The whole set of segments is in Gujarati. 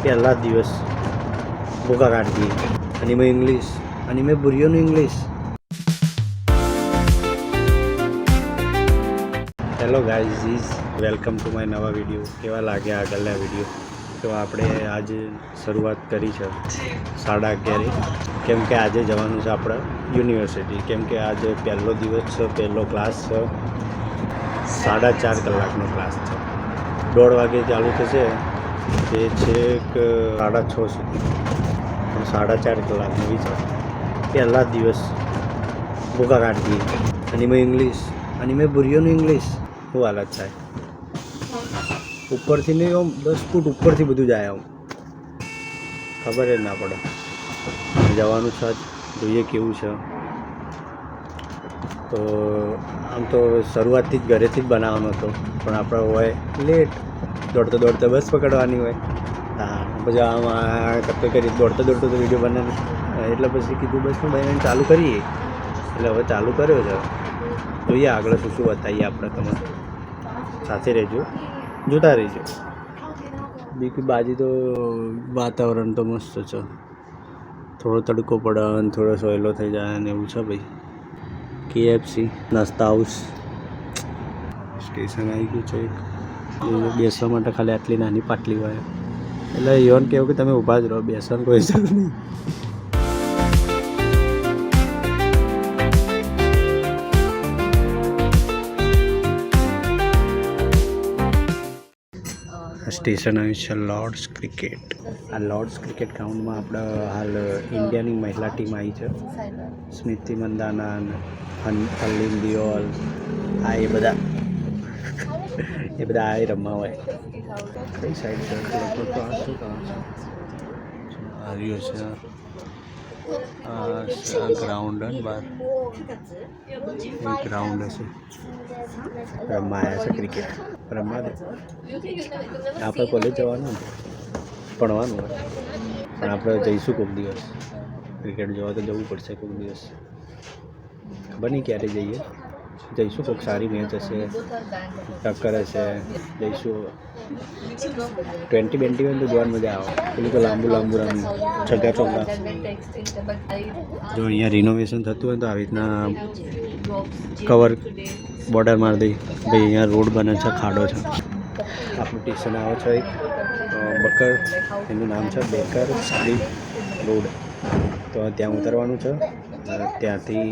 પહેલા દિવસ ભૂકા કાઢતી અને મેં ઇંગ્લિશ અને મેં બુરિયોનું English. Hello guys, welcome to my નવા વિડીયો. કેવા લાગ્યા આગળના વિડીયો? તો આપણે આજે શરૂઆત કરી છે 11:30, કેમ કે આજે જવાનું છે આપણે યુનિવર્સિટી. કેમ કે આજે પહેલો દિવસ છે, પહેલો ક્લાસ છે. 4.5 કલાકનો ક્લાસ છે. 1:30 વાગે ચાલુ થશે, તે છેક 6:30 સુધી. 4.5 કલાકનો વિચાર. પહેલા દિવસ ભૂકા કાઢતી અને મેં ઇંગ્લિશ અને મેં બુરિયોનું ઇંગ્લિશ. શું હાલત થાય ઉપરથી નહીં, આમ 10 ફૂટ ઉપરથી બધું જાય, આમ ખબર જ ના પડે. જવાનું છે, જોઈએ કેવું છે. તો આમ તો શરૂઆતથી જ ઘરેથી જ બનાવવાનો હતો, પણ આપણે હોય લેટ, દોડતા બસ પકડવાની હોય. હા, પછી આમ કરતો કરી દોડતો તો વિડીયો બનાવી, એટલે પછી કીધું બસનું બનાવીને ચાલુ કરીએ. એટલે હવે ચાલુ કર્યો છે. જોઈએ આગળ શું બતાવીએ આપણે તમારે. સાથે રહેજો, જોતા રહેજો. બીજી બાજુ તો વાતાવરણ તો મસ્ત છે. થોડો તડકો પડે અને થોડો સોયલો થઈ જાય અને એવું છે ભાઈ. KFC નાસ્તા હાઉસ સ્ટેશન આવી ગયું છે. બેસવા માટે ખાલી આટલી નાની પાટલી હોય, એટલે યોન કહેવું કે તમે ઊભા જ રહો, બેસવાનું કોઈ જરૂર નહીં. સ્ટેશન આવ્યું છે લોર્ડ્સ ક્રિકેટ. આ લોર્ડ્સ ક્રિકેટ ગ્રાઉન્ડમાં આપણે હાલ ઇન્ડિયાની મહિલા ટીમ આવી છે. સ્મૃતિ મંદાના, હરલીન દિયોલ, આ એ બધા આ રમવા હોય. કઈ સાઈડ છે તો આ શું કામ છે? આવ્યો છે આ ગ્રાઉન્ડ બહાર ગ્રાઉન્ડ હશે, રમવા આવ્યા છે ક્રિકેટ. રમવા દે. આપણે કોલેજ જવાનું ભણવાનું હોય, પણ આપણે જઈશું કોઈક દિવસ. ક્રિકેટ જોવા તો જવું પડશે કોઈક દિવસ. ખબર નહીં ક્યારે જઈએ. જઈશું, કોઈક સારી મેચ હશે, ટક્કર હશે, જઈશું. 20-21 તો જોવાની મજા આવે. પેલું તો લાંબુ રમી છગ્ગા ચોગ્ગા. જો અહીંયા રિનોવેશન થતું હોય તો આવી રીતના કવર બોર્ડર મારી દઈ. ભાઈ અહીંયા રોડ બને છે, ખાડો છે. આપણું સ્ટેશન આવે છે એક બકર, એનું નામ છે બેકર સ્ટ્રીટ રોડ. તો ત્યાં ઉતરવાનું છે. ત્યાંથી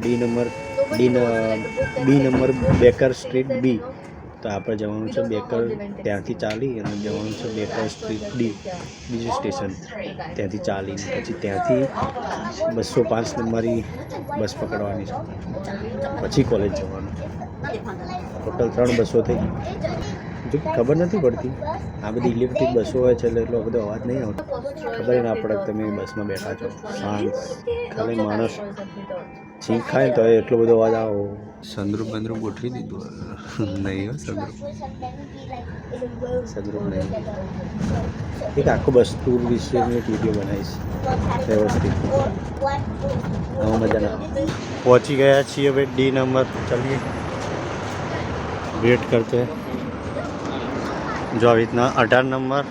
બી નંબર બેકર સ્ટ્રીટ બી. તો આપણે જવાનું છે બેકર, ત્યાંથી ચાલી અને જવાનું છે બેકર સ્ટ્રીટ ડી, બીજું સ્ટેશન. ત્યાંથી ચાલીને પછી ત્યાંથી 205 નંબરની બસ પકડવાની છે, પછી કોલેજ જવાનું. ટોટલ 3 બસો થઈ. જો ખબર નથી પડતી, આ બધી ઇલેક્ટ્રિક બસો હોય છે એટલે એટલો બધો અવાજ નહીં આવતો. ખબર ના પડે કે તમે બસમાં બેઠા છો. શાંત, ખાલી માણસ છીંક ખાય તો એટલો બધો અવાજ આવો. સંદ્રુપ ગોઠવી દીધું નહીં હો, સંદ્રુપ નહીં. એક આખો બસ ટૂર વિશેનો એક વિડીયો બનાવીશ વ્યવસ્થિત. હવે મજા ના આવે. પહોંચી ગયા છીએ હવે ડી નંબર. ચલીએ, વેટ કરતે. જો આવી રીતના 18 નંબર,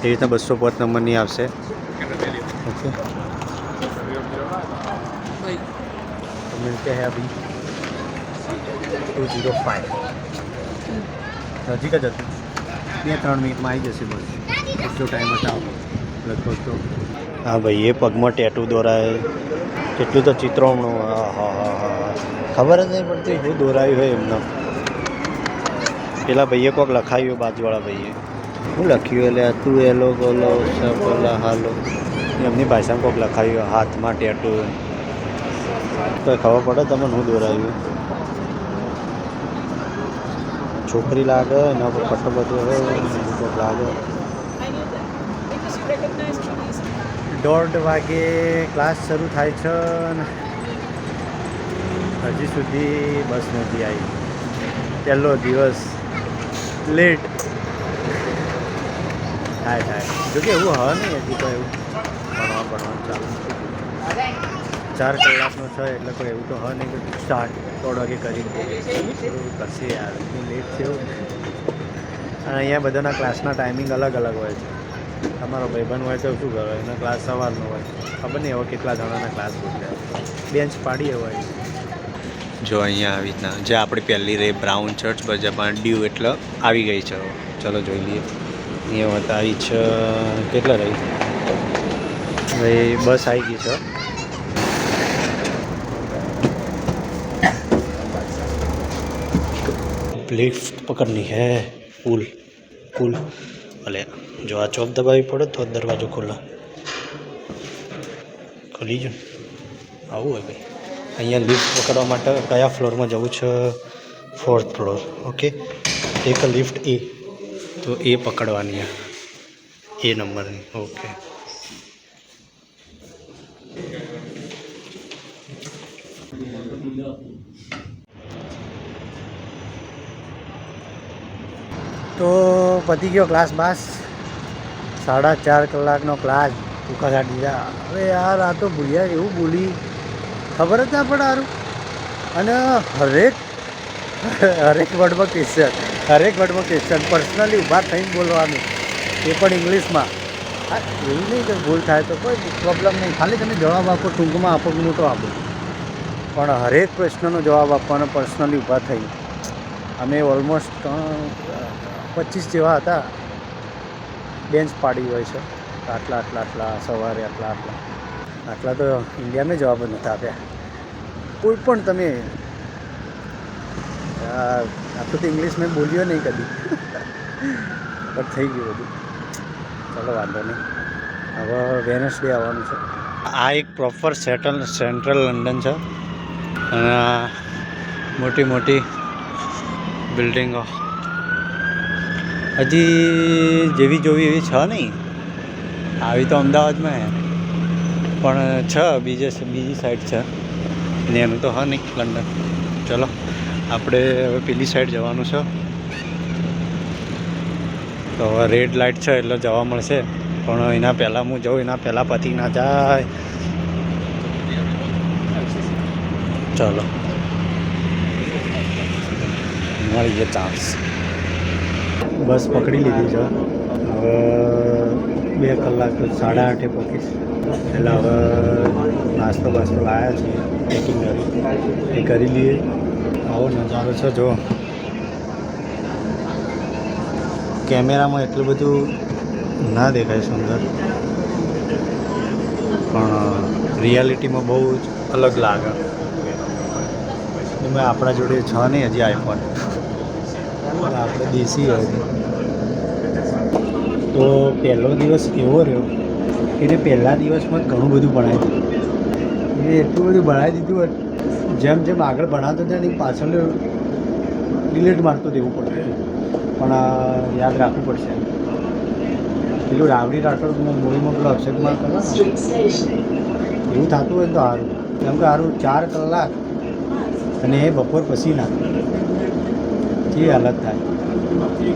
એવી રીતના 205 નંબરની આવશે. ઓકે, मिलते हैं अभी 205. નજીક જ હતું, 2-3 મિનિટમાં આવી જશે બસ. એટલો ટાઈમ હટાવો લગભગ. તો હા ભાઈ, એ પગમાં ટેટુ દોરાય કેટલું તો ચિત્રોમણું. હા, ખબર જ નહીં પડતી શું દોરાયું હોય એમના. પેલા ભાઈએ કોઈક લખાયું, બાજુવાળા ભાઈએ શું લખ્યું? એટલે તું એલો ગોલો સપલા હાલો, એમની ભાષામાં કોઈક લખાયું હાથમાં ટેટુ. તો ખબર પડે તમને શું દોરાયું. છોકરી લાગે, એના પર પટ્ટો બધો હોય લાગે. 1:30 વાગે ક્લાસ શરૂ થાય છે ને હજી સુધી બસ નથી આવી. પહેલો દિવસ લેટ થાય. જોકે એવું હવે નહીં, હજી તો એવું ભણવાનું ચાલુ. 4 કલાકનો છે એટલે કોઈ એવું તો હોય નહીં કે સ્ટાર્ટ 3 વાગે કરી કરશે યાર. લેટ થયું. અને અહીંયા બધાના ક્લાસના ટાઈમિંગ અલગ અલગ હોય છે. તમારો ભાઈબંધ હોય તો શું કરો, એનો ક્લાસ સવારનો હોય, ખબર નહીં હવે કેટલા જણાના ક્લાસ બદલ્યા, બેન્ચ પાડીએ હોય. જો અહીંયા આવી રીતના જે આપણી પહેલી રે બ્રાઉન ચર્ચ બજારમાં ડ્યુ એટલે આવી ગઈ છે. ચલો જોઈ લઈએ. અહીંયા બતાવી છે કેટલા રહી ભાઈ, બસ આવી ગઈ છે. लिफ्ट पकड़नी है. पुल पुल भले जो आ चौक दबावी पड़े तो दरवाજો ખોલી જો આવું હોય ભાઈ. અહીંયા લિફ્ટ પકડવા માટે કયા ફ્લોરમાં જવું છે? 4th floor. Okay, take a lift એ, તો એ પકડવાની એ નંબરની. ઓકે, તો પતી ગયો ક્લાસ બાસ. 4.5 કલાકનો ક્લાસ ટૂંકા કાઢી દીધા. અરે યાર આ તો ભૂલ્યા એવું બોલી ખબર જ ના પડે સારું. અને હરેક વર્ડમાં ક્વેશ્ચન પર્સનલી ઊભા થઈને બોલવાનું, એ પણ ઇંગ્લિશમાં. હા, એવું નહીં કે ભૂલ થાય તો કોઈ પ્રોબ્લેમ નહીં, ખાલી તમે જવાબ આપો, ટૂંકમાં આપો કે મોટો આપો, પણ હરેક પ્રશ્નનો જવાબ આપવાનો પર્સનલી ઊભા થઈ. અમે ઓલમોસ્ટ 25 જેવા હતા. બેન્ચ પાડી હોય છે આટલા સવારે આટલા તો ઇન્ડિયામાં જવાબ જ નહોતા આપ્યા કોઈ પણ. તમે આટલું તો ઇંગ્લિશ મેં બોલ્યો નહીં કદી, પણ થઈ ગયું બધું. ચાલો વાંધો નહીં, હવે વેનસડે આવવાનું છે. આ એક પ્રોપર સેન્ટ્રલ લંડન છે અને મોટી મોટી બિલ્ડિંગો હજી જેવી જોવી એવી છે નહીં. આવી તો અમદાવાદમાં પણ છે, બીજી સાઈડ છે ને, એનું તો હા નહીં લંડન. ચલો આપણે હવે પેલી સાઈડ જવાનું છે. તો હવે રેડ લાઇટ છે એટલે જવા મળશે, પણ એના પહેલાં હું જાઉં, એના પહેલાં પતી ના જાય. ચલો મળી જાય ચાન્સ. બસ પકડી લીધી છે. હવે 2 કલાક 8:30 પહોંચીશ. એટલે હવે નાસ્તો લાવ્યા છીએ, પેકિંગ એ કરી લઈએ. આવો નજારો છે જો. કેમેરામાં એટલું બધું ના દેખાય સુંદર, પણ રિયાલિટીમાં બહુ જ અલગ લાગે. એમાં આપણા જોડે છે નહીં હજી આઈફોન, આપણે દેશી હોય. તો પહેલો દિવસ એવો રહ્યો કે એને પહેલા દિવસમાં ઘણું બધું ભણાવી દીધું. એને એટલું બધું ભણાવી દીધું, જેમ જેમ આગળ ભણાવતો હતા એની પાછળ ડિલેટ મારતો દેવું પડતું. પણ યાદ રાખવું પડશે. પેલું રાવડી રાઠોડ મૂવીમાં પેલો અક્ષય કુમાર કરે એવું થતું હોય તો સારું. કેમ કે સારું 4 કલાક અને એ બપોર પછી ના જે હાલત થાય.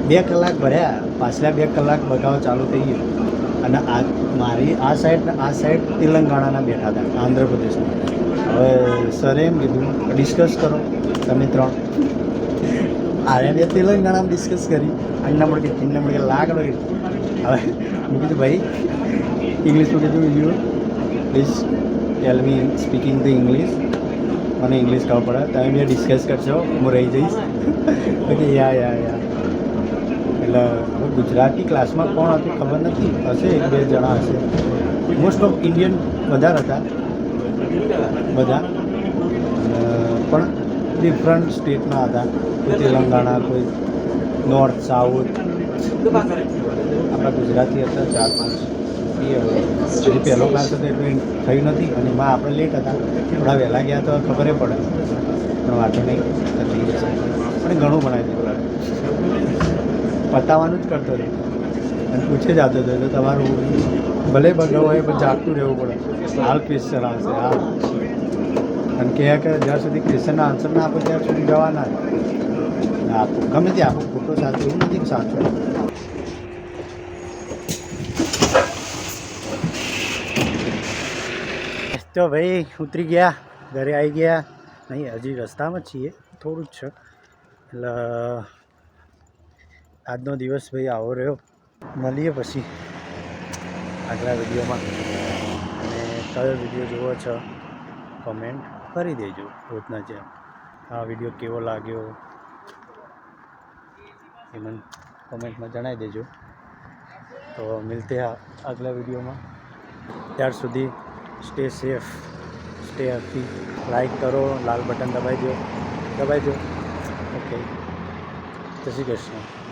2 કલાક ભર્યા, પાછલા 2 કલાક બગાવ ચાલુ થઈ ગયો. અને મારી આ સાઈડ તેલંગાણાના બેઠા હતા, આંધ્રપ્રદેશના. હવે સરે એમ કીધું ડિસ્કસ કરો તમે 3. આર્યાને તેલંગાણામાં ડિસ્કસ કરી. અન્ના મળકે ચિન્ના મળકે લાગડો. હવે મેં કીધું ભાઈ ઇંગ્લિશમાં કીધું, you please tell me speaking the English, મને ઇંગ્લિશ ખબર પડે, તમે બે ડિસ્કસ કરશો, હું રહી જઈશ. ઓકે યા. એટલે હવે ગુજરાતી ક્લાસમાં કોણ હતું ખબર નથી, હશે 1-2 જણા હશે. મોસ્ટ ઓફ ઇન્ડિયન વધારે હતા બધા, પણ ડિફરન્ટ સ્ટેટના હતા. કોઈ તેલંગાણા, કોઈ નોર્થ, સાઉથ. આપણા ગુજરાતી હતા 4-5. હજી પહેલો ક્લાસ હતો એટલું થયું નથી, અને એમાં આપણે લેટ હતા, થોડા વહેલા ગયા તો ખબર પડે. પણ વાંચો નહીં, થઈ જશે. પણ ઘણું ભણાવી દીધું, પતાવવાનું જ કરતો રહ્યો અને પૂછે જતો હતો. એટલે તમારું ભલે બગાવ હોય પણ જાગતું રહેવું પડે. હાલ ક્વેશ્ચન આવશે હાલ, અને કહે કે જ્યાં સુધી ક્વેશ્ચનના આન્સર ના આપો ત્યાં સુધી જવાના આપો, ગમે તે આપો, ખોટો સાચો એવું નથી કે સાચું. તો ભાઈ ઉતરી ગયા, ઘરે આવી ગયા. નહીં હજી રસ્તામાં જ છીએ, થોડું જ છે. એટલે આજનો દિવસ ભાઈ આવો રહ્યો. મળીએ પછી આગલા વિડીયોમાં. અને કયો વિડીયો જોવો છો કમેન્ટ કરી દેજો રોજના જેમ. આ વિડીયો કેવો લાગ્યો એ મને કમેન્ટમાં જણાવી દેજો. તો મિલતે हैं अगला वीडियो में. ત્યાર સુધી stay safe, stay healthy. Like કરો, લાલ બટન દબાવી દો. ઓકે, જય શ્રી કૃષ્ણ.